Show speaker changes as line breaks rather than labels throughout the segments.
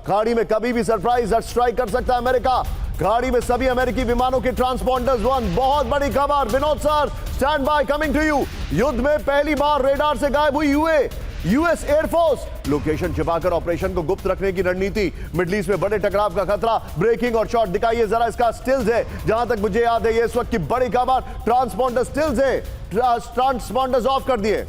खाड़ी में कभी भी सरप्राइज स्ट्राइक कर सकता है अमेरिका। गाड़ी में सभी अमेरिकी विमानों के ट्रांसपॉन्डर्स वन। बहुत बड़ी खबर, Vinod sir stand by, coming to you. युद्ध में पहली बार रेडार से गायब हुई यूएस एयरफोर्स। लोकेशन छिपाकर ऑपरेशन को गुप्त रखने की रणनीति। मिडिल ईस्ट में बड़े टकराव का खतरा। ब्रेकिंग और शॉट दिखाइए जरा इसका स्टिल्स है, जहां तक मुझे याद है ये इस वक्त की बड़ी खबर। ट्रांसपॉन्डर स्टिल्स है, ट्रांसपॉन्डर्स ऑफ कर दिए।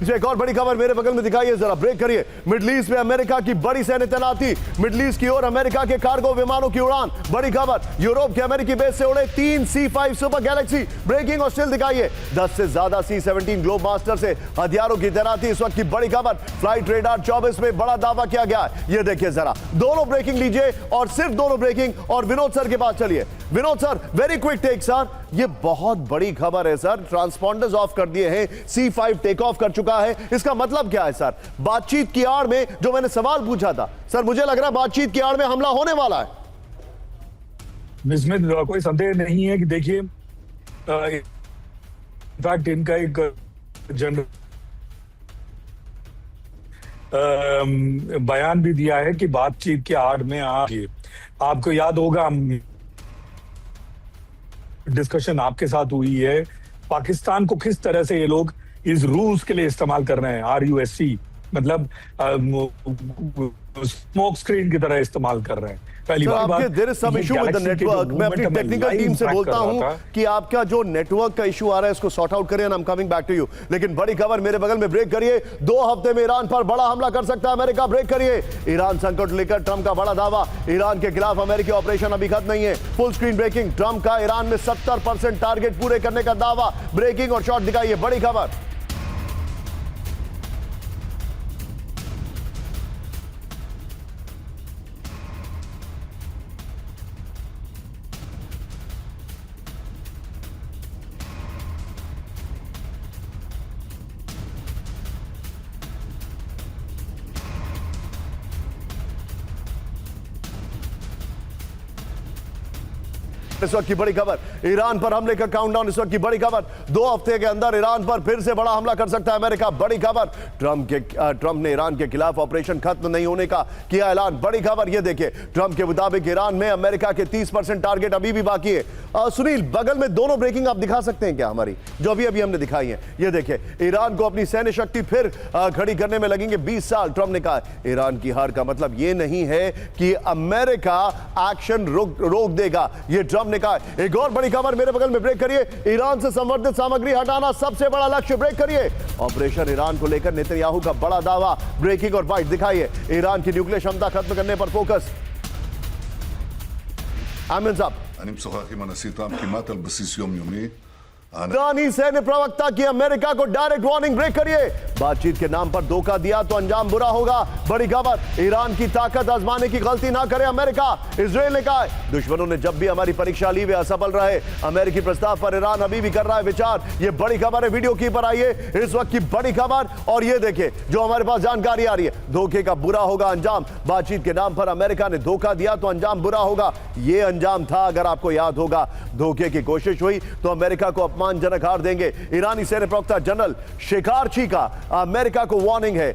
एक और बड़ी खबर मेरे बगल में दिखाइए जरा, ब्रेक करिए। मिडिल ईस्ट में अमेरिका की बड़ी सैन्य तैनाती। मिडिल ईस्ट की ओर अमेरिका के कार्गो विमानों की उड़ान। बड़ी खबर, यूरोप के अमेरिकी बेस से उड़े 3 C-5 सुपर गैलेक्सी। ब्रेकिंग और स्टिल दिखाइए। 10 से ज्यादा C-17 ग्लोब मास्टर से हथियारों की तैनाती इस वक्त की बड़ी खबर। फ्लाइट रेडार 24 में बड़ा दावा किया गया है। ये देखिए जरा, दोनों ब्रेकिंग लीजिए और सिर्फ दोनों ब्रेकिंग। और विनोद सर के पास चलिए। Vinod sir, very quick take sir. ये बहुत बड़ी खबर है सर, ट्रांसपॉन्डर्स ऑफ कर दिए हैं, C-5 टेक ऑफ कर चुका है। इसका मतलब क्या है सर? बातचीत की आड़ में जो मैंने सवाल पूछा था सर, मुझे लग रहा है बातचीत की आड़ में हमला होने वाला है।
इसमें कोई संदेह नहीं है कि देखिए, इनफैक्ट इनका एक जनरल बयान भी दिया है कि बातचीत की आड़ में आपको याद होगा डिस्कशन आपके साथ हुई है, पाकिस्तान को किस तरह से ये लोग इस रूस के लिए इस्तेमाल कर रहे हैं। RUSC मतलब स्मोक स्क्रीन की तरह इस्तेमाल कर रहे हैं। पहली बात,
there is some issue with the network. मैं अपनी टेक्निकल टीम से बोलता हूं कि आपका जो नेटवर्क का इशू आ रहा है इसको सॉर्ट आउट करिए, I am coming back to you. लेकिन बड़ी खबर मेरे बगल में, ब्रेक करिए। 2 हफ्ते में ईरान पर बड़ा हमला कर सकता है अमेरिका। ब्रेक करिए। ईरान संकट लेकर ट्रंप का बड़ा दावा। ईरान के खिलाफ अमेरिकी ऑपरेशन अभी खत्म नहीं है। फुल स्क्रीन ब्रेकिंग, ट्रंप का ईरान में 70% टारगेट पूरे करने का दावा। ब्रेकिंग और शॉट दिखाइए, बड़ी खबर। इस वक्त की बड़ी खबर, ईरान पर हमले का काउंटडाउन। इस वक्त की बड़ी खबर, 2 हफ्ते के अंदर ईरान पर फिर से बड़ा हमला कर सकता है अमेरिका। बड़ी खबर, ट्रंप ने ईरान के खिलाफ ऑपरेशन खत्म नहीं होने का किया ऐलान। बड़ी खबर, ये देखिए, ट्रंप के मुताबिक ईरान में अमेरिका के 30% टारगेट अभी भी बाकी है। सुनील, बगल में दोनों ब्रेकिंग आप दिखा सकते हैं क्या हमारी, जो अभी हमने दिखाई है? ये देखिए, ईरान को अपनी सैन्य शक्ति फिर खड़ी करने में लगेंगे 20 साल। ट्रंप ने कहा ईरान की हार का मतलब ये नहीं है कि अमेरिका एक्शन रोक देगा, ये ट्रंप ने कहा। एक और बड़ी खबर मेरे बगल में, ब्रेक करिए। ईरान से संवर्धित सामग्री हटाना सबसे बड़ा लक्ष्य। ब्रेक करिए। ऑपरेशन ईरान को लेकर नेतन्याहू का बड़ा दावा। ब्रेकिंग और बाइट दिखाइए। ईरान की न्यूक्लियर क्षमता खत्म करने पर फोकस। आमिर साहब,
אני משוחח עם הנשיא טראמפ כמעט על बसीस יומיומי।
ईरानी सैन्य प्रवक्ता की अमेरिका को डायरेक्ट वार्निंग। ब्रेक करिए। बातचीत के नाम पर धोखा दिया तो अंजाम बुरा होगा। बड़ी खबर, ईरान की ताकत आजमाने की गलती ना करे अमेरिका। इजराइल ने कहा दुश्मनों ने जब भी हमारी परीक्षा ली वे असफल रहे। अमेरिकी प्रस्ताव पर ईरान अभी भी कर रहा है विचार। ये बड़ी खबर है, वीडियो की पर आइए। इस वक्त की बड़ी खबर, और ये देखिए जो हमारे पास जानकारी आ रही है, धोखे का बुरा होगा अंजाम। बातचीत के नाम पर अमेरिका ने धोखा दिया तो अंजाम बुरा होगा। ये अंजाम था, अगर आपको याद होगा। धोखे की कोशिश हुई तो अमेरिका को अपमानजनक हार देंगे। ईरानी सैन्य प्रवक्ता जनरल शेखारची का अमेरिका को वार्निंग है।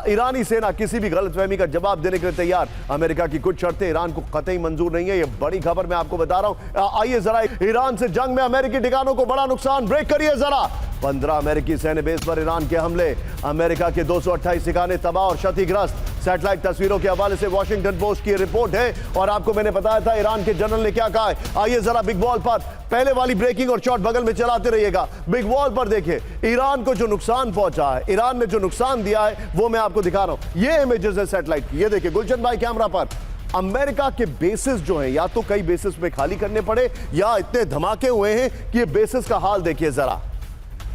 ईरानी सेना किसी भी गलतफहमी का जवाब देने के लिए तैयार। अमेरिका की कुछ शर्तें ईरान को कतई मंजूर नहीं है। ये बड़ी खबर मैं आपको बता रहा हूं। आइए जरा, ईरान से जंग में अमेरिकी ठिकानों को बड़ा नुकसान। ब्रेक करिए जरा। 15 अमेरिकी सैन्य बेस पर ईरान के हमले। अमेरिका के 228 ठिकाने तबाह और क्षतिग्रस्त। सैटेलाइट तस्वीरों के हवाले से वॉशिंगटन पोस्ट की रिपोर्ट है, और आपको मैंने बताया था ईरान के जनरल ने क्या कहा है। आइए जरा बिग वॉल पर, पहले वाली ब्रेकिंग और शॉट बगल में चलाते रहिएगा। बिग वॉल पर देखिए ईरान को जो नुकसान पहुंचा है, ईरान ने जो नुकसान दिया है, वो मैं आपको दिखा रहा हूं। ये इमेजेस है सैटेलाइट की। ये देखिए गुलशन भाई कैमरा पर, अमेरिका के बेसिस जो हैं, या तो कई बेसिस में खाली करने पड़े या इतने धमाके हुए हैं कि ये बेसिस का हाल देखिए जरा।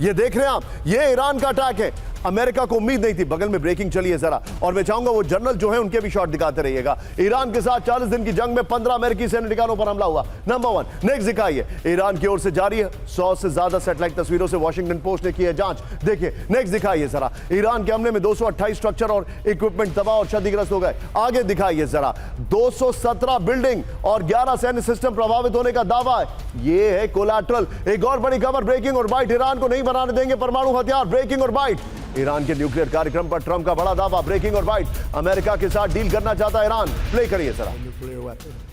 ये देख रहे हैं आप, ये ईरान का अटैक है। अमेरिका को उम्मीद नहीं थी। बगल में ब्रेकिंग चली है जरा, और मैं चाहूंगा वो जनरल जो है उनके भी शॉट दिखाते रहिएगा। ईरान के साथ 40 दिन की जंग में 15 अमेरिकी सैन्य ठिकानों पर हमला हुआ। नंबर 1 नेक्स्ट दिखाइए, ईरान की ओर से जारी है 100 से ज्यादा सैटेलाइट तस्वीरों से वॉशिंगटन पोस्ट ने की है जांच। देखिए नेक्स्ट दिखाइए जरा, ईरान के हमले में 228 स्ट्रक्चर और इक्विपमेंट तबाह और क्षतिग्रस्त हो गए। आगे दिखाइए जरा, 217 बिल्डिंग और 11 सैन्य सिस्टम प्रभावित होने का दावा है। यह है कोलैटरल। एक और बड़ी खबर, ब्रेकिंग और बाइट, ईरान को नहीं बनाने देंगे परमाणु हथियार। ब्रेकिंग और बाइट, ईरान के न्यूक्लियर कार्यक्रम पर ट्रंप का बड़ा दावा। ब्रेकिंग और बाइट, अमेरिका के साथ डील करना चाहता है ईरान। प्ले करिए जरा।